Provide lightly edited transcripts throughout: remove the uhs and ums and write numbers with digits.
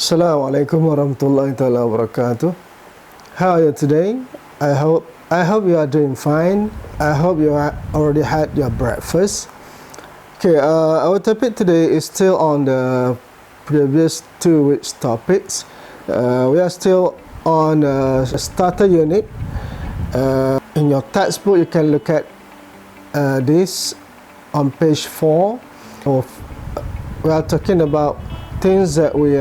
Assalamualaikum warahmatullahi taala wabarakatuh. How are you today? I hope you are doing fine. I hope you already had your breakfast. Okay, our topic today is still on the previous 2 weeks topics. We are still on starter unit. In your textbook, you can look at this on page 4. We are talking about things that we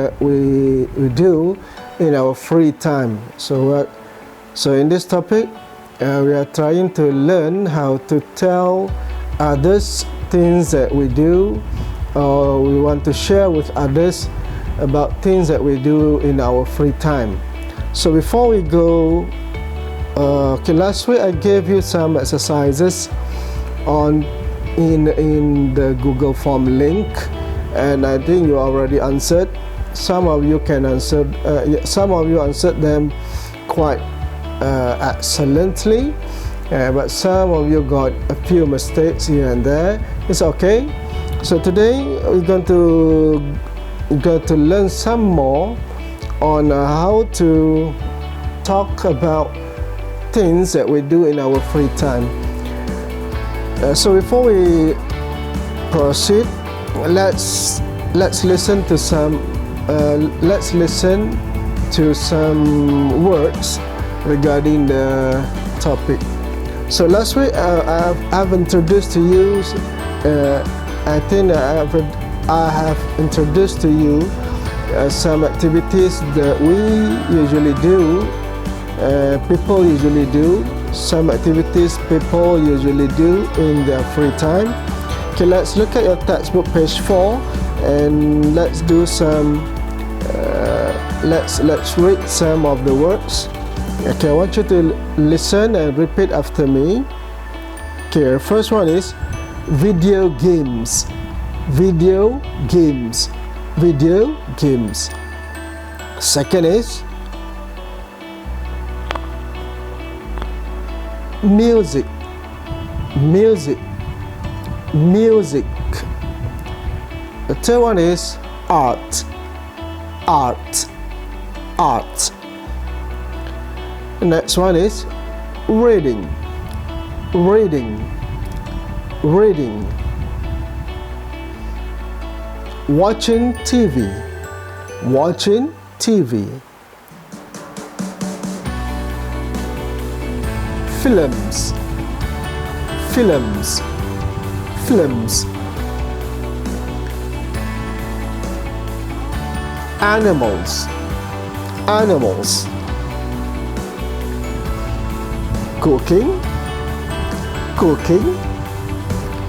do in our free time. So in this topic, we are trying to learn how to tell others things that we do, or we want to share with others about things that we do in our free time. So before we go, last week I gave you some exercises in the Google Form link, and I think you already answered. Some of you answered them quite excellently, but some of you got a few mistakes here and there. It's okay. So today we're going to learn some more on how to talk about things that we do in our free time. So before we proceed, let's listen to some words regarding the topic. So last week I've introduced to you. I think I have introduced to you some activities that we usually do. People usually do. Some activities people usually do in their free time. Okay, let's look at your textbook, page 4, and let's do some. Let's read some of the words. Okay, I want you to listen and repeat after me. Okay, first one is video games. Video games. Video games. Second is music. Music. Music. The third one is art. Art. Art. The next one is reading. Reading. Reading. Watching TV. Watching TV. Films. Films. Films. Animals. Animals. Cooking. Cooking.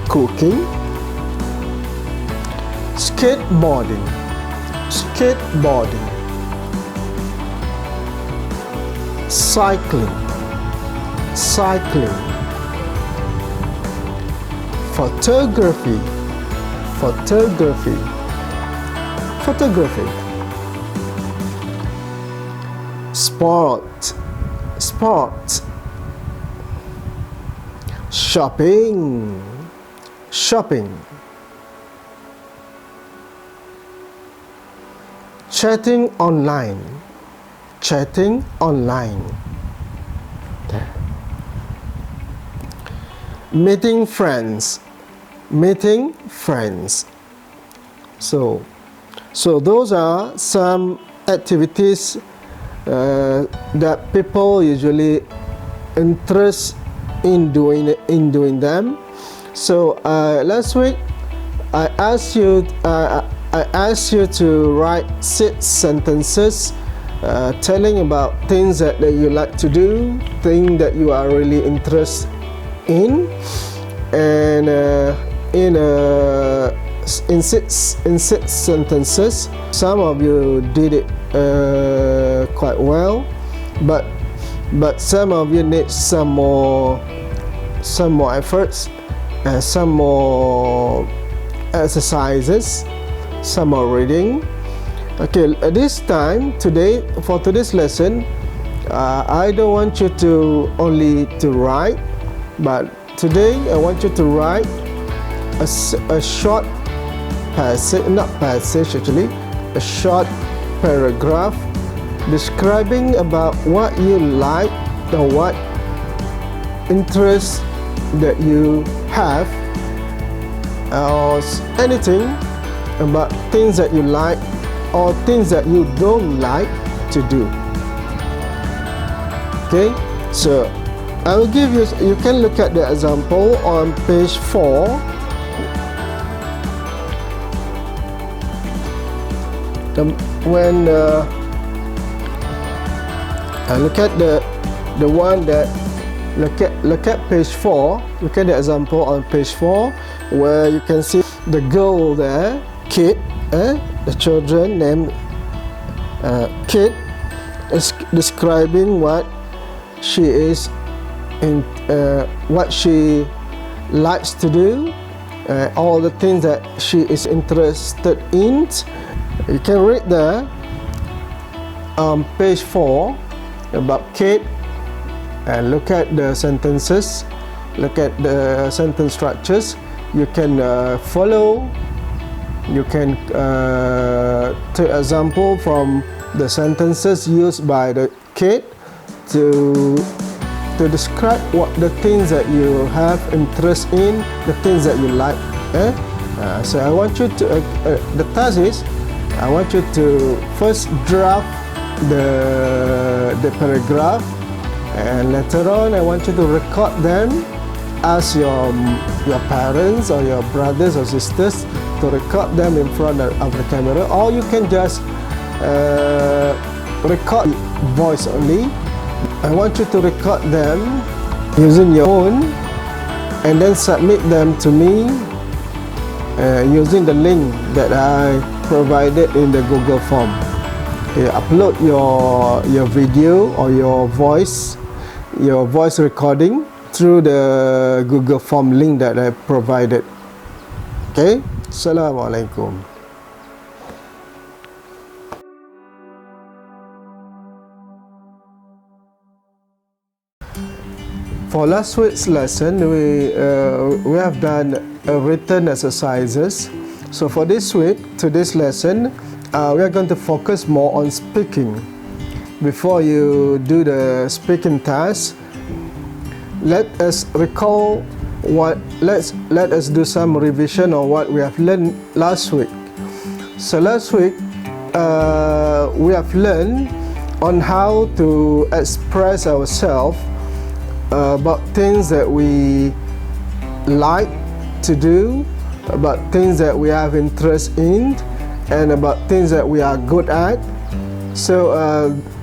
Cooking. Skateboarding. Skateboarding. Cycling. Cycling. Photography. Photography. Photography. Sport. Sport. Shopping. Shopping. Chatting online. Chatting online. Meeting friends. Meeting friends. So those are some activities that people usually interest in doing them. So last week I asked you to write 6 sentences telling about things that you like to do, things that you are really interested in, and in six sentences. Some of you did it quite well, but some of you need some more efforts and some more exercises, some more reading. Okay, for today's lesson, I don't want you to only write, but today I want you to write a short passage, not passage actually, a short paragraph describing about what you like or what interests that you have, or anything about things that you like or things that you don't like to do. Okay, so I will give you, you can look at the example on page 4. When I look at the one that look at page 4, look at the example on page 4 where you can see the girl there, Kate, the children named Kate, is describing what she is in, what she likes to do, all the things that she is interested in. You can read there on page 4 about Kate, and look at the sentences, look at the sentence structures. You can follow, you can take example from the sentences used by the Kate to describe what the things that you have interest in, the things that you like. So I want you to, the task is, I want you to first draft the paragraph, and later on I want you to record them, ask your parents or your brothers or sisters to record them in front of the camera, or you can just record voice only. I want you to record them using your phone and then submit them to me using the link that I provided in the Google form. Okay, upload your video or your voice recording through the Google form link that I provided. Okay, Assalamualaikum. For last week's lesson, we have done written exercises. So for this week, today's lesson, we are going to focus more on speaking. Before you do the speaking task, let us recall let us do some revision on what we have learned last week. So last week, we have learned on how to express ourselves about things that we like to do, about things that we have interest in, and about things that we are good at. So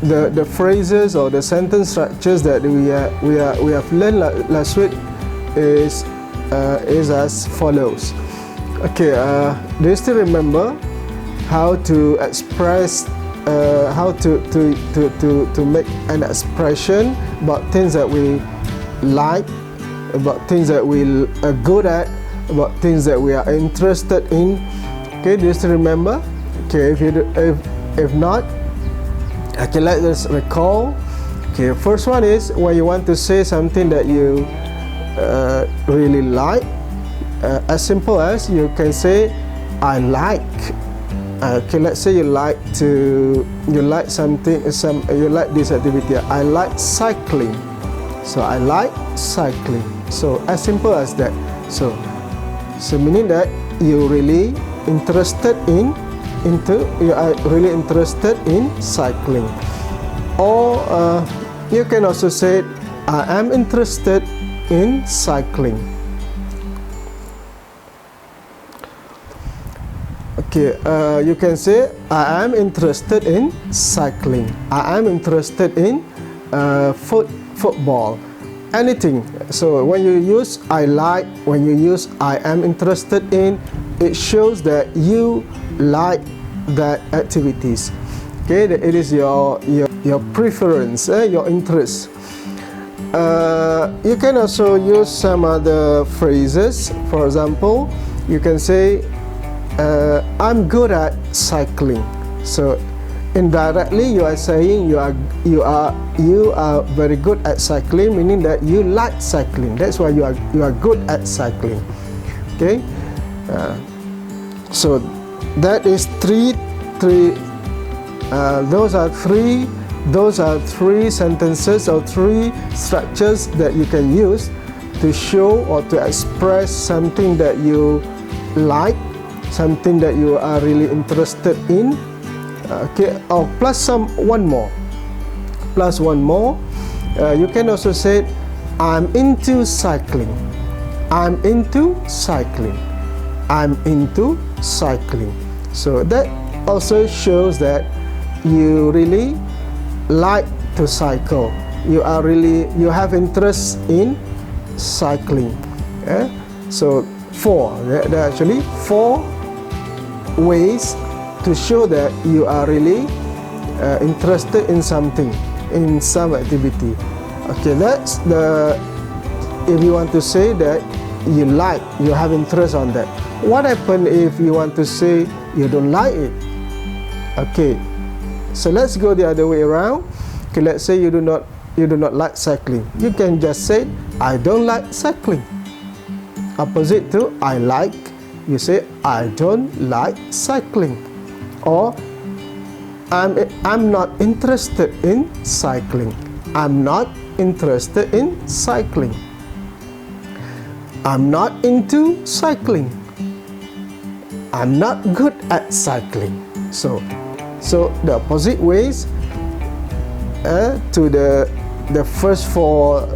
the phrases or the sentence structures that we have learned last week is as follows. Okay, do you still remember how to express, how to make an expression about things that we like, about things that we are good at, about things that we are interested in? Okay, do you still remember? Okay, if not, okay, let us recall. Okay, first one is when you want to say something that you really like. As simple as you can say, I like. Okay, let's say you like something, you like this activity. I like cycling. So I like cycling. So as simple as that. So meaning that you really interested in you are really interested in cycling. Or you can also say, I am interested in cycling. Okay, you can say, I am interested in cycling. I am interested in football. Anything. So when you use I like, when you use I am interested in, it shows that you like that activities. Okay, it is your preference, your interest. You can also use some other phrases. For example, you can say, I'm good at cycling. So indirectly you are saying you are very good at cycling, meaning that you like cycling. That's why you are good at cycling. Okay, so that is three Those are three sentences or three structures that you can use to show or to express something that you like, something that you are really interested in. Okay, or plus one more. You can also say, I'm into cycling. I'm into cycling. I'm into cycling. So that also shows that you really like to cycle. You have interest in cycling. So there are actually 4 ways to show that you are really interested in something, in some activity. Okay, that's if you want to say that you have interest on that. What happens if you want to say you don't like it? Okay, so let's go the other way around. Okay, let's say you do not like cycling. You can just say, I don't like cycling. Opposite to I like, you say, I don't like cycling. Or I'm not interested in cycling. I'm not interested in cycling. I'm not into cycling. I'm not good at cycling. So the opposite ways to the first 4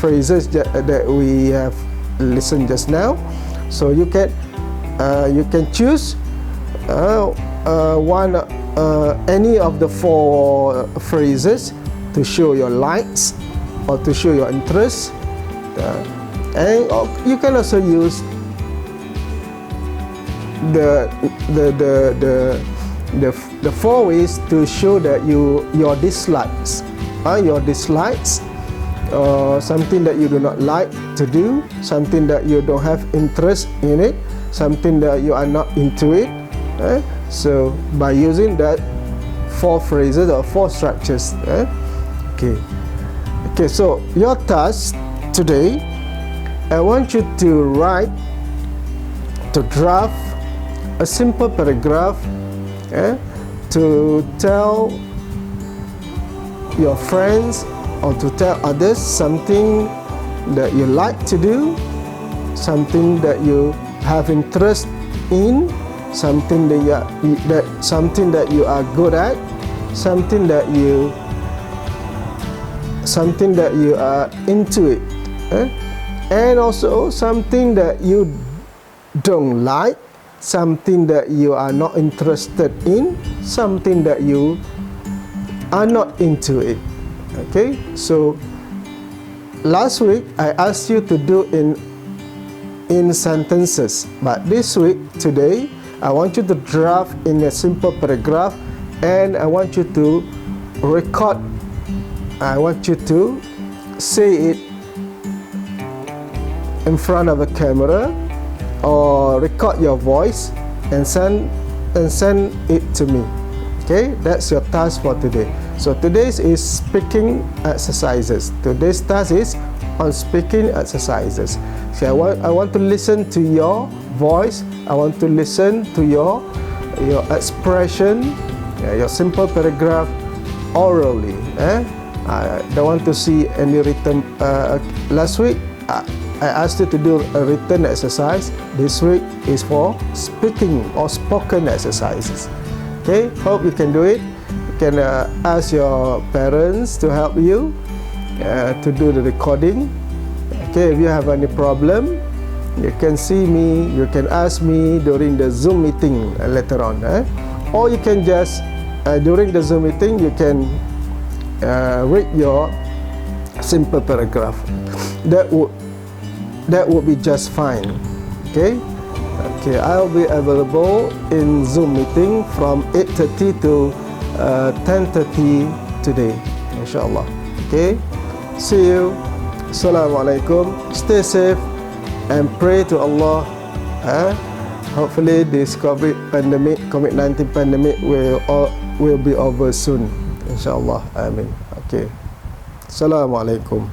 phrases that we have listened just now. So you can choose any of the 4 phrases to show your likes or to show your interest, and you can also use the 4 ways to show that your dislikes, something that you do not like to do, something that you don't have interest in it, something that you are not into it. So by using that 4 phrases or 4 structures. Okay, so your task today, I want you to draft a simple paragraph to tell your friends or to tell others something that you like to do, something that you have interest in, something that you are good at, something that you are into it, and also something that you don't like, something that you are not interested in, something that you are not into it. Okay, so last week I asked you to do in sentences, but this week, today, I want you to draft in a simple paragraph, and I want you to record. I want you to say it in front of a camera, or record your voice and send it to me. Okay, that's your task for today. So today's is speaking exercises. Today's task is on speaking exercises. So I want to listen to your voice. I want to listen to your expression, your simple paragraph orally. I don't want to see any written. Last week I asked you to do a written exercise. This week is for speaking or spoken exercises. Okay, hope you can do it. You can ask your parents to help you to do the recording. Okay, if you have any problem, you can see me, you can ask me during the Zoom meeting later on. Or you can just, during the Zoom meeting, you can read your simple paragraph. That would be just fine. Okay, I'll be available in Zoom meeting from 8:30 to 10:30 today, inshallah. Okay, see you. Assalamualaikum. Stay safe and pray to Allah. Hopefully this COVID-19 pandemic will be over soon, inshallah. Amin. Okay, Assalamualaikum.